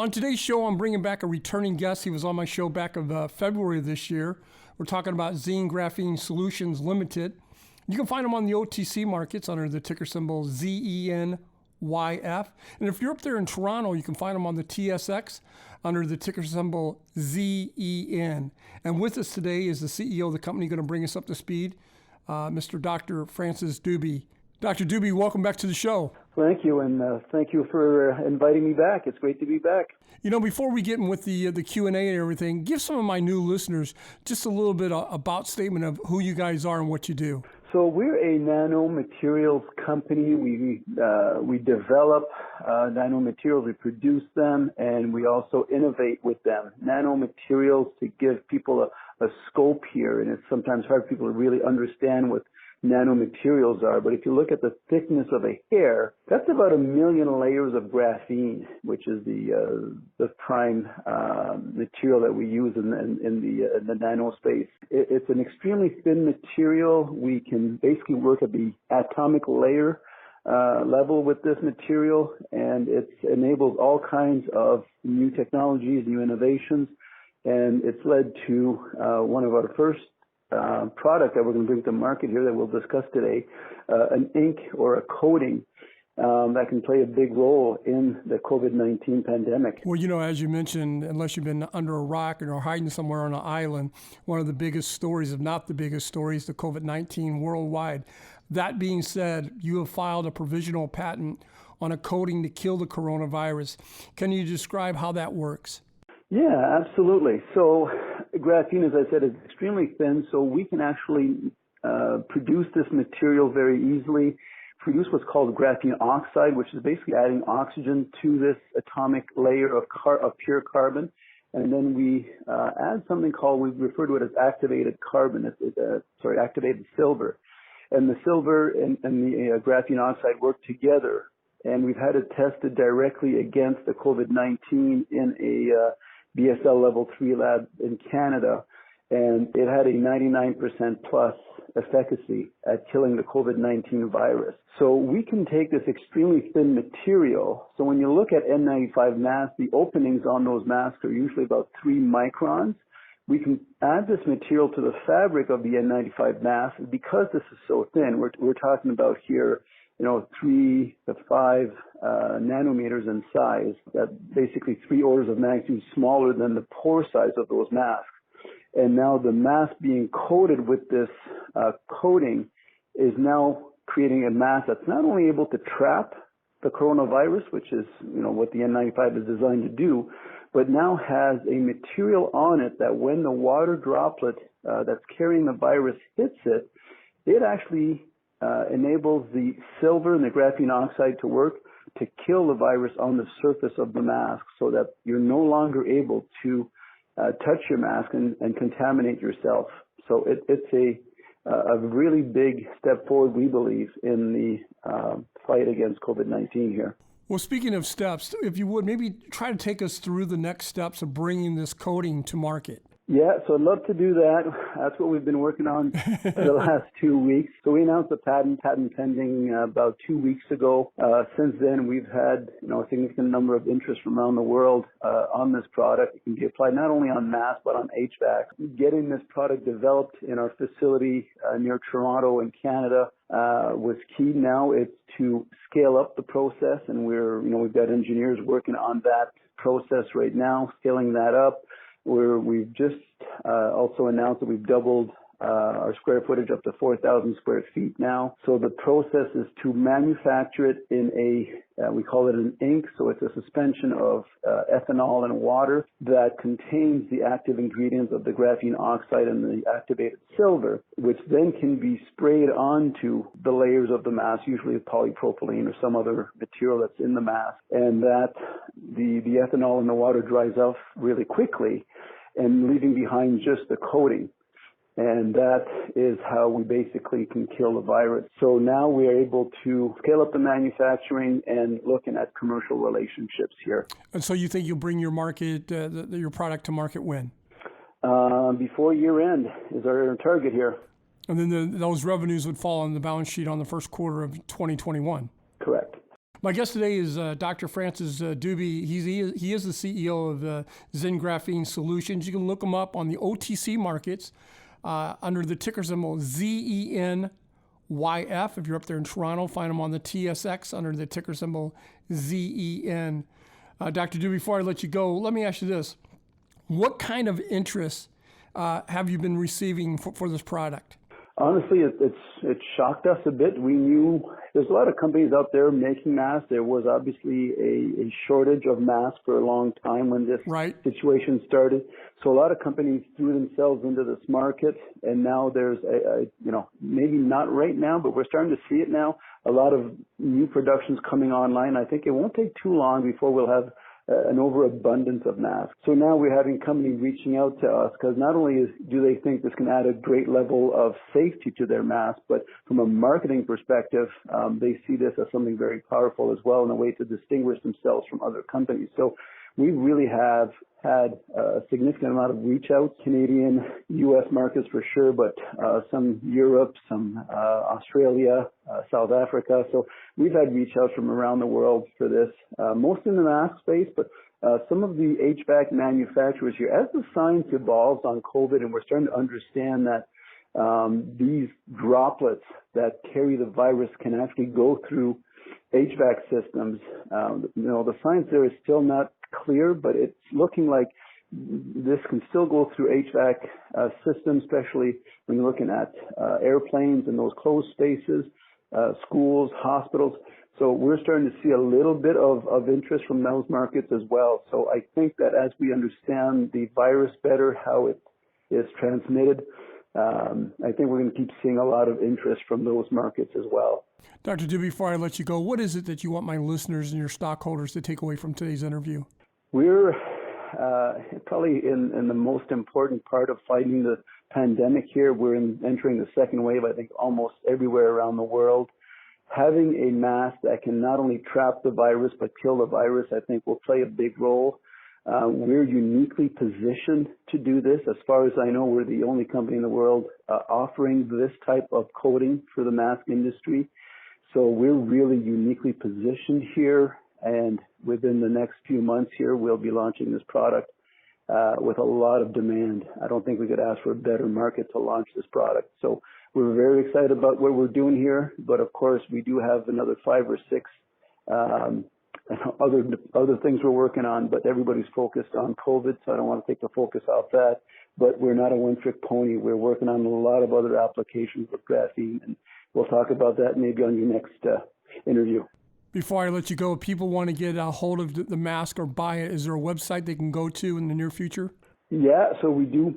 On today's show, I'm bringing back a returning guest. He was on my show back of February of this year. We're talking about Zen Graphene Solutions Limited. You can find them on the OTC markets under the ticker symbol ZENYF. And if you're up there in Toronto, you can find them on the TSX under the ticker symbol ZEN. And with us today is the CEO of the company going to bring us up to speed, Mr. Dr. Francis Dube. Dr. Dube, welcome back to the show. Thank you, and thank you for inviting me back. It's great to be back. You know, before we get in with the Q&A and everything, give some of my new listeners just a little bit about statement of who you guys are and what you do. So we're a nanomaterials company. We develop nanomaterials, we produce them, and we also innovate with them. Nanomaterials to give people a scope here, and it's sometimes hard for people to really understand what nanomaterials are, but if you look at the thickness of a hair, that's about 1 million layers of graphene, which is the prime material that we use in the nano space. It's an extremely thin material. We can basically work at the atomic layer level with this material, and it enables all kinds of new technologies, new innovations, and it's led to one of our first product that we're going to bring to market here that we'll discuss today, an ink or a coating that can play a big role in the COVID-19 pandemic. Well, you know, as you mentioned, unless you've been under a rock or hiding somewhere on an island, one of the biggest stories, if not the biggest story, is the COVID-19 worldwide. That being said, you have filed a provisional patent on a coating to kill the coronavirus. Can you describe how that works? Yeah, absolutely. So graphene, as I said, is extremely thin, so we can actually produce this material very easily, produce what's called graphene oxide, which is basically adding oxygen to this atomic layer of pure carbon. And then we add something called, we refer to it as activated carbon, activated silver. And the silver and the graphene oxide work together. And we've had it tested directly against the COVID-19 in a BSL level 3 lab in Canada, and it had a 99% plus efficacy at killing the COVID-19 virus. So we can take this extremely thin material. So when you look at N95 masks, the openings on those masks are usually about 3 microns. We can add this material to the fabric of the N95 mask. Because this is so thin, we're talking about here, 3 to 5 nanometers in size, that basically 3 orders of magnitude smaller than the pore size of those masks. And now the mask being coated with this coating is now creating a mask that's not only able to trap the coronavirus, which is what the N95 is designed to do, but now has a material on it that when the water droplet that's carrying the virus hits it, it actually enables the silver and the graphene oxide to work to kill the virus on the surface of the mask, so that you're no longer able to touch your mask and contaminate yourself. So it's a really big step forward, we believe, in the fight against COVID-19 here. Well, speaking of steps, if you would, maybe try to take us through the next steps of bringing this coating to market. Yeah, so I'd love to do that. That's what we've been working on for the last 2 weeks. So we announced the patent pending about 2 weeks ago. Since then, we've had a significant number of interest from around the world on this product. It can be applied not only on masks, but on HVAC. Getting this product developed in our facility near Toronto in Canada was key. Now it's to scale up the process, and we've got engineers working on that process right now, scaling that up. We've just also announced that we've doubled our square footage up to 4,000 square feet now. So the process is to manufacture it in we call it an ink, so it's a suspension of ethanol and water that contains the active ingredients of the graphene oxide and the activated silver, which then can be sprayed onto the layers of the mask, usually polypropylene or some other material that's in the mask, and that the ethanol and the water dries off really quickly, and leaving behind just the coating. And that is how we basically can kill the virus. So now we are able to scale up the manufacturing and looking at commercial relationships here. And so you think you'll bring your your product to market when? Before year end is our target here. And then those revenues would fall on the balance sheet on the first quarter of 2021. Correct. My guest today is Dr. Francis Dube. He is the CEO of Zen Graphene Solutions. You can look him up on the OTC markets under the ticker symbol ZENYF. If you're up there in Toronto, find him on the TSX under the ticker symbol ZEN. Dr. Dube, before I let you go, let me ask you this. What kind of interest have you been receiving for this product? Honestly, it shocked us a bit. We knew there's a lot of companies out there making masks. There was obviously a shortage of masks for a long time when this situation started. So a lot of companies threw themselves into this market, and now there's maybe not right now, but we're starting to see it now. A lot of new productions coming online. I think it won't take too long before we'll have an overabundance of masks. So now we're having companies reaching out to us because not only do they think this can add a great level of safety to their mask, but from a marketing perspective, they see this as something very powerful as well and a way to distinguish themselves from other companies. So we really have had a significant amount of reach out, Canadian, U.S. markets for sure, but some Europe, some Australia, South Africa. So we've had reach outs from around the world for this, most in the mask space, but some of the HVAC manufacturers here. As the science evolves on COVID and we're starting to understand that these droplets that carry the virus can actually go through HVAC systems, the science there is still not clear, but it's looking like this can still go through HVAC systems, especially when you're looking at airplanes and those closed spaces, schools, hospitals. So we're starting to see a little bit of interest from those markets as well. So I think that as we understand the virus better, how it is transmitted, I think we're going to keep seeing a lot of interest from those markets as well. Dr. Dube, before I let you go, what is it that you want my listeners and your stockholders to take away from today's interview? We're probably in the most important part of fighting the pandemic here. We're entering the second wave, I think, almost everywhere around the world. Having a mask that can not only trap the virus but kill the virus, I think, will play a big role. We're uniquely positioned to do this. As far as I know, we're the only company in the world offering this type of coating for the mask industry. So we're really uniquely positioned here, and within the next few months here, we'll be launching this product with a lot of demand. I don't think we could ask for a better market to launch this product. So we're very excited about what we're doing here, but of course, we do have another 5 or 6 other things we're working on, but everybody's focused on COVID, so I don't want to take the focus off that. But we're not a one-trick pony. We're working on a lot of other applications with graphene, and we'll talk about that maybe on your next interview. Before I let you go, if people want to get a hold of the mask or buy it, is there a website they can go to in the near future? Yeah, so we do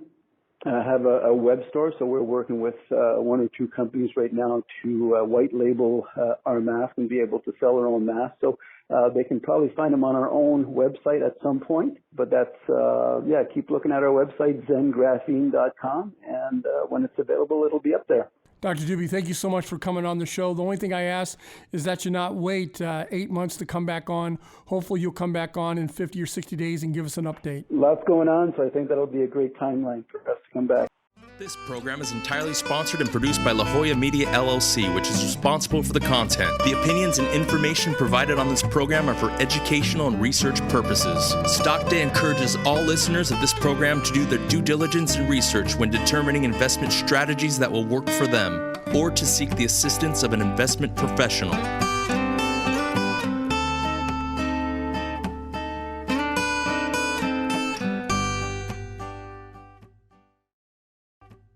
have a web store, so we're working with 1 or 2 companies right now to white label our mask and be able to sell our own mask. So they can probably find them on our own website at some point, but that's, keep looking at our website, zengraphene.com, and when it's available, it'll be up there. Dr. Dube, thank you so much for coming on the show. The only thing I ask is that you not wait 8 months to come back on. Hopefully you'll come back on in 50 or 60 days and give us an update. Lots going on, so I think that'll be a great timeline for us to come back. This program is entirely sponsored and produced by La Jolla Media LLC, which is responsible for the content. The opinions and information provided on this program are for educational and research purposes. Stock Day encourages all listeners of this program to do their due diligence and research when determining investment strategies that will work for them, or to seek the assistance of an investment professional.